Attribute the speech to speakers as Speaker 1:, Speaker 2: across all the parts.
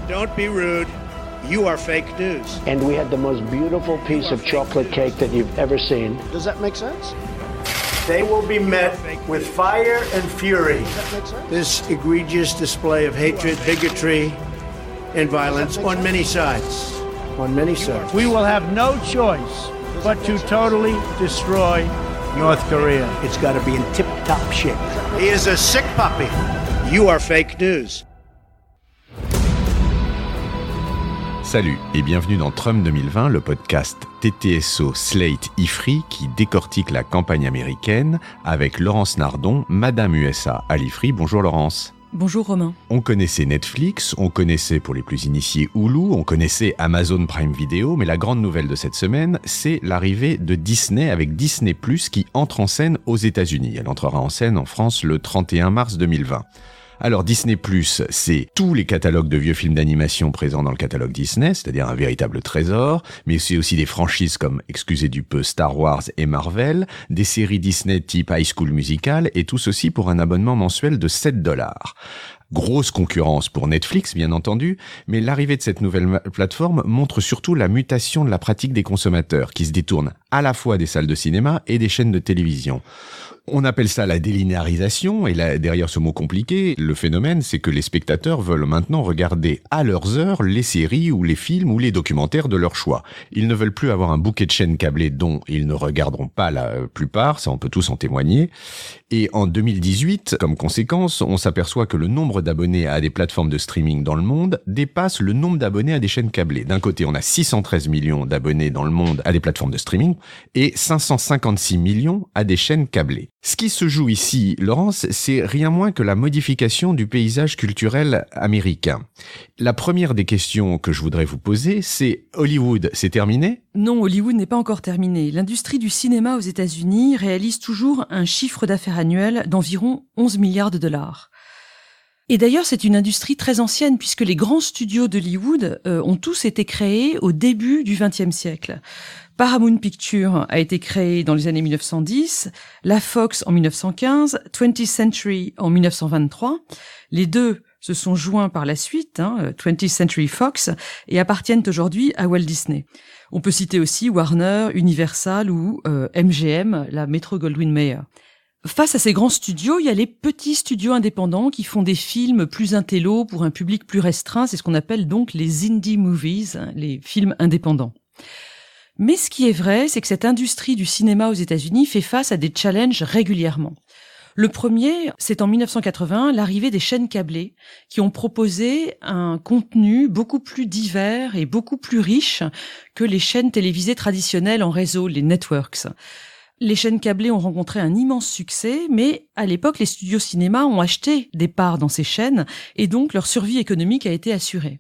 Speaker 1: Don't be rude. You are fake news.
Speaker 2: And we had the most beautiful piece of chocolate cake that you've ever seen.
Speaker 1: Does that make sense?
Speaker 3: They will be met with fire and fury.
Speaker 1: This egregious display of hatred, bigotry, and violence on many sides. On many sides.
Speaker 4: We will have no choice but to totally destroy North Korea.
Speaker 2: It's got to be in tip-top shape.
Speaker 1: He is a sick puppy. You are fake news.
Speaker 5: Salut et bienvenue dans Trump 2020, le podcast TTSO Slate IFRI qui décortique la campagne américaine avec Laurence Nardon, Madame USA à l'IFRI. Bonjour Laurence.
Speaker 6: Bonjour Romain.
Speaker 5: On connaissait Netflix, on connaissait pour les plus initiés Hulu, on connaissait Amazon Prime Video, mais la grande nouvelle de cette semaine, c'est l'arrivée de Disney avec Disney+, qui entre en scène aux États-Unis. Elle entrera en scène en France le 31 mars 2020. Alors Disney+, c'est tous les catalogues de vieux films d'animation présents dans le catalogue Disney, c'est-à-dire un véritable trésor, mais c'est aussi des franchises comme, excusez du peu, Star Wars et Marvel, des séries Disney type High School Musical, et tout ceci pour un abonnement mensuel de $7. Grosse concurrence pour Netflix, bien entendu, mais l'arrivée de cette nouvelle plateforme montre surtout la mutation de la pratique des consommateurs, qui se détournent à la fois des salles de cinéma et des chaînes de télévision. On appelle ça la délinéarisation, et là, derrière ce mot compliqué, le phénomène, c'est que les spectateurs veulent maintenant regarder à leurs heures les séries ou les films ou les documentaires de leur choix. Ils ne veulent plus avoir un bouquet de chaînes câblées dont ils ne regarderont pas la plupart, ça on peut tous en témoigner. Et en 2018, comme conséquence, on s'aperçoit que le nombre d'abonnés à des plateformes de streaming dans le monde dépasse le nombre d'abonnés à des chaînes câblées. D'un côté, on a 613 millions d'abonnés dans le monde à des plateformes de streaming et 556 millions à des chaînes câblées. Ce qui se joue ici, Laurence, c'est rien moins que la modification du paysage culturel américain. La première des questions que je voudrais vous poser, c'est Hollywood, c'est terminé ?
Speaker 6: Non, Hollywood n'est pas encore terminé. L'industrie du cinéma aux États-Unis réalise toujours un chiffre d'affaires annuel d'environ 11 milliards de dollars. Et d'ailleurs, c'est une industrie très ancienne puisque les grands studios d'Hollywood ont tous été créés au début du XXe siècle. Paramount Pictures a été créé dans les années 1910, la Fox en 1915, 20th Century en 1923. Les deux se sont joints par la suite, 20th Century Fox, et appartiennent aujourd'hui à Walt Disney. On peut citer aussi Warner, Universal ou MGM, la Metro-Goldwyn-Mayer. Face à ces grands studios, il y a les petits studios indépendants qui font des films plus intello pour un public plus restreint. C'est ce qu'on appelle donc les indie movies, les films indépendants. Mais ce qui est vrai, c'est que cette industrie du cinéma aux États-Unis fait face à des challenges régulièrement. Le premier, c'est en 1980, l'arrivée des chaînes câblées qui ont proposé un contenu beaucoup plus divers et beaucoup plus riche que les chaînes télévisées traditionnelles en réseau, les networks. Les chaînes câblées ont rencontré un immense succès, mais à l'époque, les studios cinéma ont acheté des parts dans ces chaînes et donc leur survie économique a été assurée.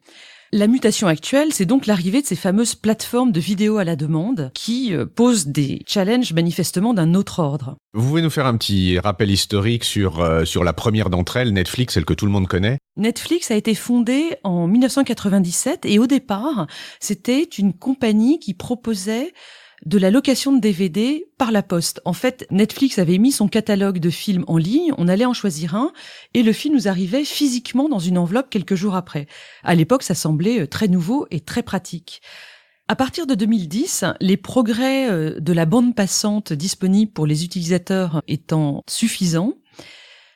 Speaker 6: La mutation actuelle, c'est donc l'arrivée de ces fameuses plateformes de vidéo à la demande qui posent des challenges manifestement d'un autre ordre.
Speaker 5: Vous pouvez nous faire un petit rappel historique sur la première d'entre elles, Netflix, celle que tout le monde connaît ?
Speaker 6: Netflix a été fondée en 1997 et au départ, c'était une compagnie qui proposait de la location de DVD par la poste. En fait, Netflix avait mis son catalogue de films en ligne, on allait en choisir un, et le film nous arrivait physiquement dans une enveloppe quelques jours après. À l'époque, ça semblait très nouveau et très pratique. À partir de 2010, les progrès de la bande passante disponible pour les utilisateurs étant suffisants,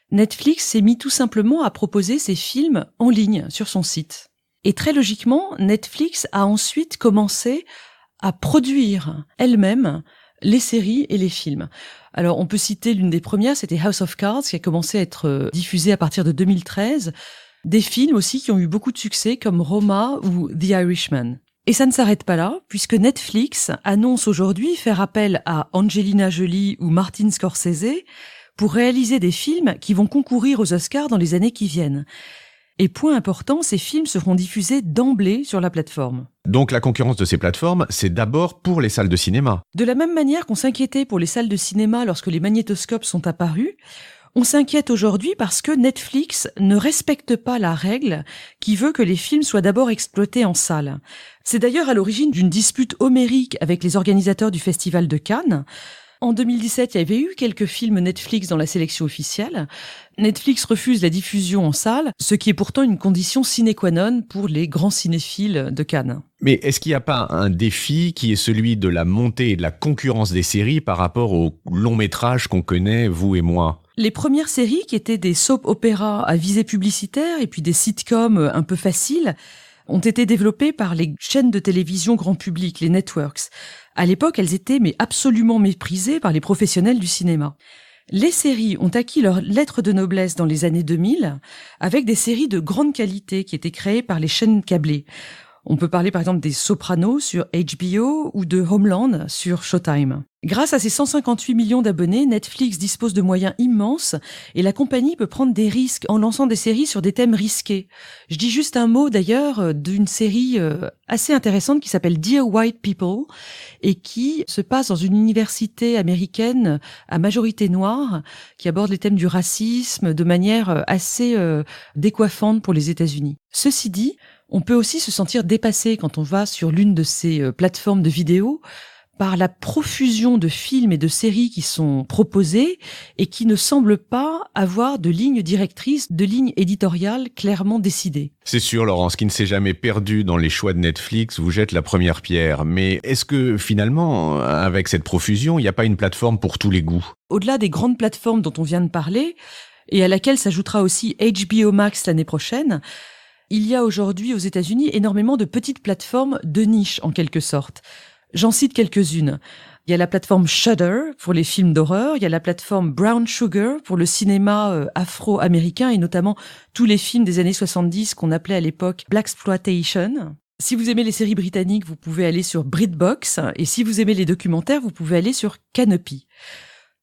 Speaker 6: Netflix s'est mis tout simplement à proposer ses films en ligne sur son site. Et très logiquement, Netflix a ensuite commencé à produire elle-même les séries et les films. Alors, on peut citer l'une des premières, c'était House of Cards, qui a commencé à être diffusée à partir de 2013. Des films aussi qui ont eu beaucoup de succès, comme Roma ou The Irishman. Et ça ne s'arrête pas là, puisque Netflix annonce aujourd'hui faire appel à Angelina Jolie ou Martin Scorsese pour réaliser des films qui vont concourir aux Oscars dans les années qui viennent. Et point important, ces films seront diffusés d'emblée sur la plateforme.
Speaker 5: Donc la concurrence de ces plateformes, c'est d'abord pour les salles de cinéma.
Speaker 6: De la même manière qu'on s'inquiétait pour les salles de cinéma lorsque les magnétoscopes sont apparus, on s'inquiète aujourd'hui parce que Netflix ne respecte pas la règle qui veut que les films soient d'abord exploités en salle. C'est d'ailleurs à l'origine d'une dispute homérique avec les organisateurs du Festival de Cannes. En 2017, il y avait eu quelques films Netflix dans la sélection officielle. Netflix refuse la diffusion en salle, ce qui est pourtant une condition sine qua non pour les grands cinéphiles de Cannes.
Speaker 5: Mais est-ce qu'il n'y a pas un défi qui est celui de la montée et de la concurrence des séries par rapport aux longs métrages qu'on connaît, vous et moi ?
Speaker 6: Les premières séries, qui étaient des soap-opéras à visée publicitaire et puis des sitcoms un peu faciles, ont été développées par les chaînes de télévision grand public, les networks. À l'époque, elles étaient absolument méprisées par les professionnels du cinéma. Les séries ont acquis leur lettre de noblesse dans les années 2000 avec des séries de grande qualité qui étaient créées par les chaînes câblées. On peut parler par exemple des Sopranos sur HBO ou de Homeland sur Showtime. Grâce à ses 158 millions d'abonnés, Netflix dispose de moyens immenses et la compagnie peut prendre des risques en lançant des séries sur des thèmes risqués. Je dis juste un mot d'ailleurs d'une série assez intéressante qui s'appelle Dear White People et qui se passe dans une université américaine à majorité noire qui aborde les thèmes du racisme de manière assez décoiffante pour les États-Unis. Ceci dit, on peut aussi se sentir dépassé quand on va sur l'une de ces plateformes de vidéos par la profusion de films et de séries qui sont proposés et qui ne semblent pas avoir de ligne directrice, de ligne éditoriale clairement décidée.
Speaker 5: C'est sûr, Laurence, qui ne s'est jamais perdu dans les choix de Netflix, vous jette la première pierre. Mais est-ce que finalement, avec cette profusion, il n'y a pas une plateforme pour tous les goûts ?
Speaker 6: Au-delà des grandes plateformes dont on vient de parler, et à laquelle s'ajoutera aussi HBO Max l'année prochaine, il y a aujourd'hui aux États-Unis énormément de petites plateformes de niche en quelque sorte. J'en cite quelques-unes. Il y a la plateforme Shudder pour les films d'horreur, il y a la plateforme Brown Sugar pour le cinéma afro-américain et notamment tous les films des années 70 qu'on appelait à l'époque Blaxploitation. Si vous aimez les séries britanniques, vous pouvez aller sur BritBox et si vous aimez les documentaires, vous pouvez aller sur Canopy.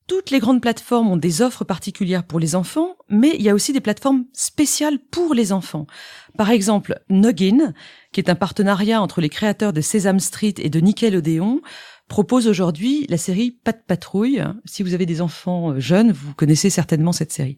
Speaker 6: Toutes les grandes plateformes ont des offres particulières pour les enfants, mais il y a aussi des plateformes spéciales pour les enfants. Par exemple, Noggin, qui est un partenariat entre les créateurs de Sesame Street et de Nickelodeon, propose aujourd'hui la série Pat' Patrouille. Si vous avez des enfants jeunes, vous connaissez certainement cette série.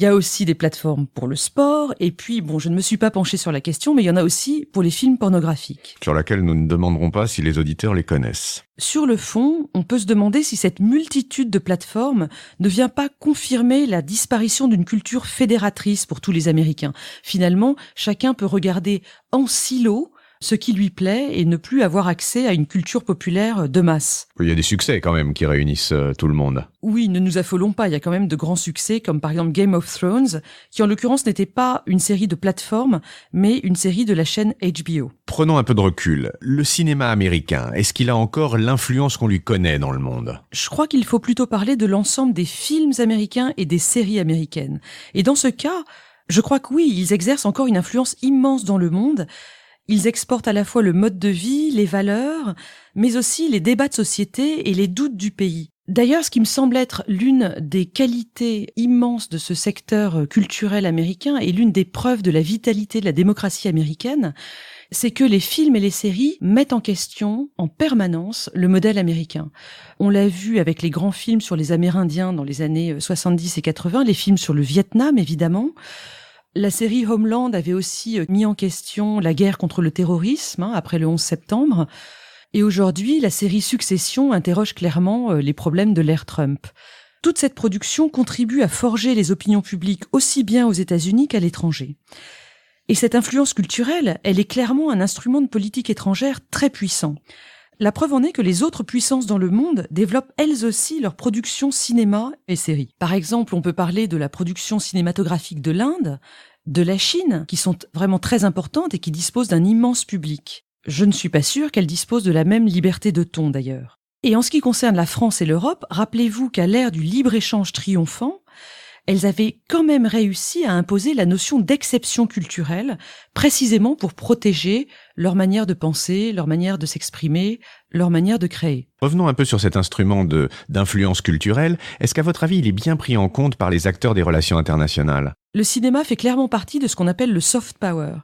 Speaker 6: Il y a aussi des plateformes pour le sport, et puis, je ne me suis pas penchée sur la question, mais il y en a aussi pour les films pornographiques.
Speaker 5: Sur laquelle nous ne demanderons pas si les auditeurs les connaissent.
Speaker 6: Sur le fond, on peut se demander si cette multitude de plateformes ne vient pas confirmer la disparition d'une culture fédératrice pour tous les Américains. Finalement, chacun peut regarder en silo ce qui lui plaît et ne plus avoir accès à une culture populaire de masse.
Speaker 5: Il y a des succès quand même qui réunissent tout le monde.
Speaker 6: Oui, ne nous affolons pas, il y a quand même de grands succès comme par exemple Game of Thrones, qui en l'occurrence n'était pas une série de plateforme, mais une série de la chaîne HBO.
Speaker 5: Prenons un peu de recul. Le cinéma américain, est-ce qu'il a encore l'influence qu'on lui connaît dans le monde ?
Speaker 6: Je crois qu'il faut plutôt parler de l'ensemble des films américains et des séries américaines. Et dans ce cas, je crois que oui, ils exercent encore une influence immense dans le monde. Ils exportent à la fois le mode de vie, les valeurs, mais aussi les débats de société et les doutes du pays. D'ailleurs, ce qui me semble être l'une des qualités immenses de ce secteur culturel américain et l'une des preuves de la vitalité de la démocratie américaine, c'est que les films et les séries mettent en question en permanence le modèle américain. On l'a vu avec les grands films sur les Amérindiens dans les années 70 et 80, les films sur le Vietnam évidemment. La série Homeland avait aussi mis en question la guerre contre le terrorisme après le 11 septembre. Et aujourd'hui, la série Succession interroge clairement les problèmes de l'ère Trump. Toute cette production contribue à forger les opinions publiques aussi bien aux États-Unis qu'à l'étranger. Et cette influence culturelle, elle est clairement un instrument de politique étrangère très puissant. La preuve en est que les autres puissances dans le monde développent elles aussi leur production cinéma et séries. Par exemple, on peut parler de la production cinématographique de l'Inde, de la Chine, qui sont vraiment très importantes et qui disposent d'un immense public. Je ne suis pas sûre qu'elles disposent de la même liberté de ton d'ailleurs. Et en ce qui concerne la France et l'Europe, rappelez-vous qu'à l'ère du libre-échange triomphant, elles avaient quand même réussi à imposer la notion d'exception culturelle, précisément pour protéger leur manière de penser, leur manière de s'exprimer, leur manière de créer.
Speaker 5: Revenons un peu sur cet instrument d'influence culturelle. Est-ce qu'à votre avis, il est bien pris en compte par les acteurs des relations internationales ?
Speaker 6: Le cinéma fait clairement partie de ce qu'on appelle le soft power.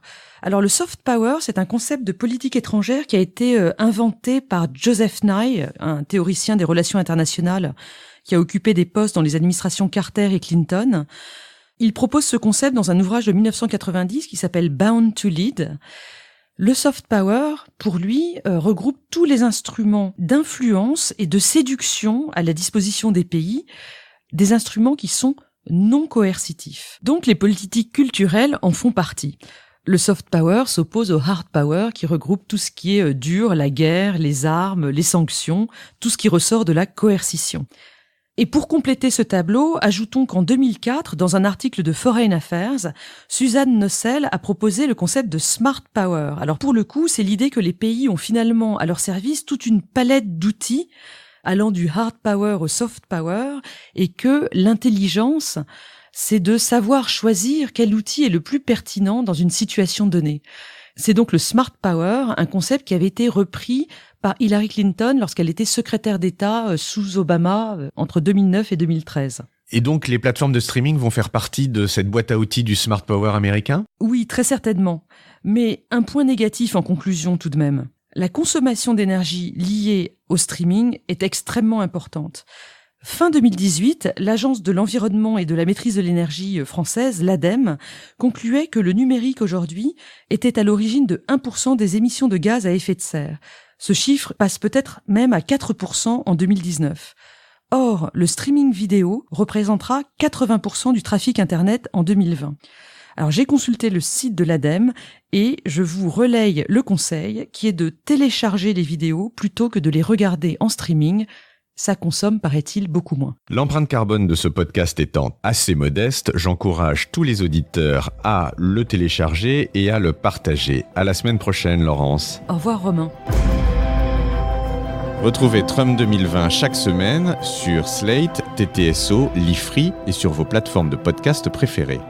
Speaker 6: Alors le soft power, c'est un concept de politique étrangère qui a été inventé par Joseph Nye, un théoricien des relations internationales qui a occupé des postes dans les administrations Carter et Clinton. Il propose ce concept dans un ouvrage de 1990 qui s'appelle Bound to Lead. Le soft power, pour lui, regroupe tous les instruments d'influence et de séduction à la disposition des pays, des instruments qui sont non coercitifs. Donc les politiques culturelles en font partie. Le soft power s'oppose au hard power qui regroupe tout ce qui est dur, la guerre, les armes, les sanctions, tout ce qui ressort de la coercition. Et pour compléter ce tableau, ajoutons qu'en 2004, dans un article de Foreign Affairs, Suzanne Nossel a proposé le concept de smart power. Alors pour le coup, c'est l'idée que les pays ont finalement à leur service toute une palette d'outils allant du hard power au soft power et que l'intelligence, c'est de savoir choisir quel outil est le plus pertinent dans une situation donnée. C'est donc le smart power, un concept qui avait été repris par Hillary Clinton lorsqu'elle était secrétaire d'État sous Obama entre 2009 et 2013.
Speaker 5: Et donc les plateformes de streaming vont faire partie de cette boîte à outils du smart power américain ?
Speaker 6: Oui, très certainement. Mais un point négatif en conclusion tout de même. La consommation d'énergie liée au streaming est extrêmement importante. Fin 2018, l'Agence de l'environnement et de la maîtrise de l'énergie française, l'ADEME, concluait que le numérique aujourd'hui était à l'origine de 1% des émissions de gaz à effet de serre. Ce chiffre passe peut-être même à 4% en 2019. Or, le streaming vidéo représentera 80% du trafic Internet en 2020. Alors j'ai consulté le site de l'ADEME et je vous relaye le conseil qui est de télécharger les vidéos plutôt que de les regarder en streaming. Ça consomme, paraît-il, beaucoup moins.
Speaker 5: L'empreinte carbone de ce podcast étant assez modeste, j'encourage tous les auditeurs à le télécharger et à le partager. À la semaine prochaine, Laurence.
Speaker 6: Au revoir, Romain.
Speaker 5: Retrouvez Trump 2020 chaque semaine sur Slate, TTSO, Lifree et sur vos plateformes de podcast préférées.